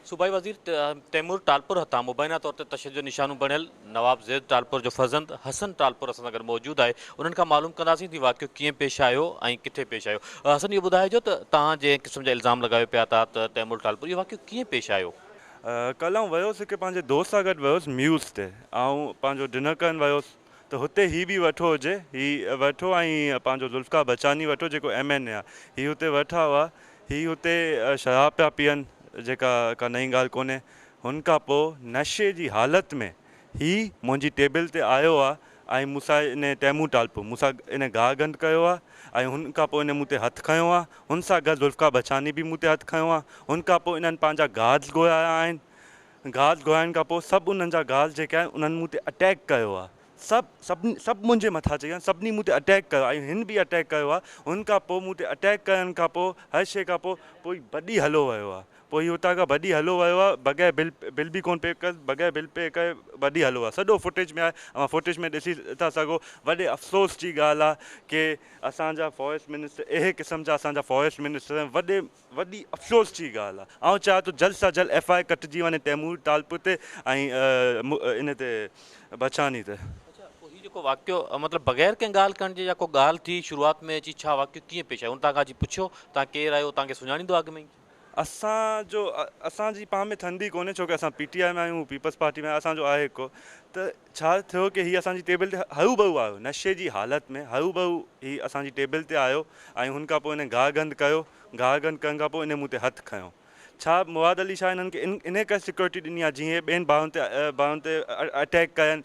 सूबाई वज़ीर तैमूर टालपुर हथां मुबैना तौर ते तशद्दुद जो निशानू बणियल नवाब ज़ैद टालपुर जो फर्ज़ंद हसन टालपुर असां सां गॾु मौजूदु आहे। उन्हनि खां मालूम कंदासीं त वाक़ियो कीअं पेश आयो ऐं किथे पेश आयो। हसन, इहो ॿुधाइजो त तव्हां जंहिं क़िस्म जा इल्ज़ाम लॻायो पिया था त तैमूर टालपुर, इहो वाक़ियो कीअं पेश आयो? कल्ह आउं वियोसीं हिकु पंहिंजे दोस्त सां गॾु वियुसि म्यूज़ ते, ऐं पंहिंजो डिनर करणु वियुसि त हुते हीउ बि वेठो हुजे, हीउ वेठो ऐं पंहिंजो ज़ुल्फ़िकार बचानी वेठो जेको MNA आहे, हीउ हुते वेठा हुआ। हीउ हुते शराब पिया पीअनि, जेका का नई ॻाल्हि कोन्हे। हुन खां पोइ नशे जी हालति में हीउ मुंहिंजी टेबल ते आयो आहे ऐं मूंसां इन तैमूर टालपुर मूंसां इन गाह गंद कयो आहे ऐं हुन खां पोइ इन मूं ते हथु खयो आहे। हुन सां गॾु ज़ुल्फ़िकार बचानी बि मूं ते हथु खयो आहे। हुन खां पोइ इन्हनि पंहिंजा गार्ड्स घुराया आहिनि। गार्ड्स घुराइण खां पोइ सभु उन्हनि जा गार्ड्स जेके आहिनि उन्हनि मूं ते अटैक कयो आहे। सभु मुंहिंजे मथां चई सभिनी मूं ते अटैक कयो ऐं हिन बि अटैक कयो आहे। हुन खां पोइ मूं ते अटैक करण खां पोइ हर शइ खां पोइ भॼी हलो वियो आहे। पोइ हीउ हुतां खां भॼी हलो वियो आहे, बग़ैर बिल बि कोन पे कर, बग़ैर बिल पे करे भॼी हलो आहे। सॼो फुटेज में आहे, ऐं फुटेज में ॾिसी था सघो। वॾे अफ़सोस जी ॻाल्हि आहे की असांजा फॉरेस्ट मिनिस्टर अहिड़े क़िस्म जा असांजा फॉरेस्ट मिनिस्टर वॾी अफ़सोस जी ॻाल्हि आहे। ऐं चाहियां थो जल्द सां जल्द FIR कटिजी वञे तैमूर टालपुर ते ऐं इन ते बचानी ते। अच्छा, पोइ हीउ जेको वाक़ियो मतिलबु बग़ैर कंहिं ॻाल्हि करण जे या को ॻाल्हि थी शुरूआति में अची छा वाक़ियो कीअं पेश आयो? हुन तव्हां खां अची पुछियो तव्हां केरु आहियो, तव्हांखे सुञाणींदो अॻु में ई? असांजी पाण में थंदी कोन्हे, छोकी असां PTI में आहियूं, पीपल्स पार्टी में असांजो आहे हिकु। त छा थियो की हीअ असांजी टेबल ते हरू भरू आयो, नशे जी हालति में हरू भरू हीअ असांजी टेबल ते आयो ऐं हुन खां पोइ हिन गाह गंद कयो। गाह गंद करण खां पोइ इन मूं ते हथु खयो। छा मुराद अली शाह हिननि खे इन करे सिक्योरिटी ॾिनी आहे जीअं ॿियनि भाउनि ते अटैक कनि।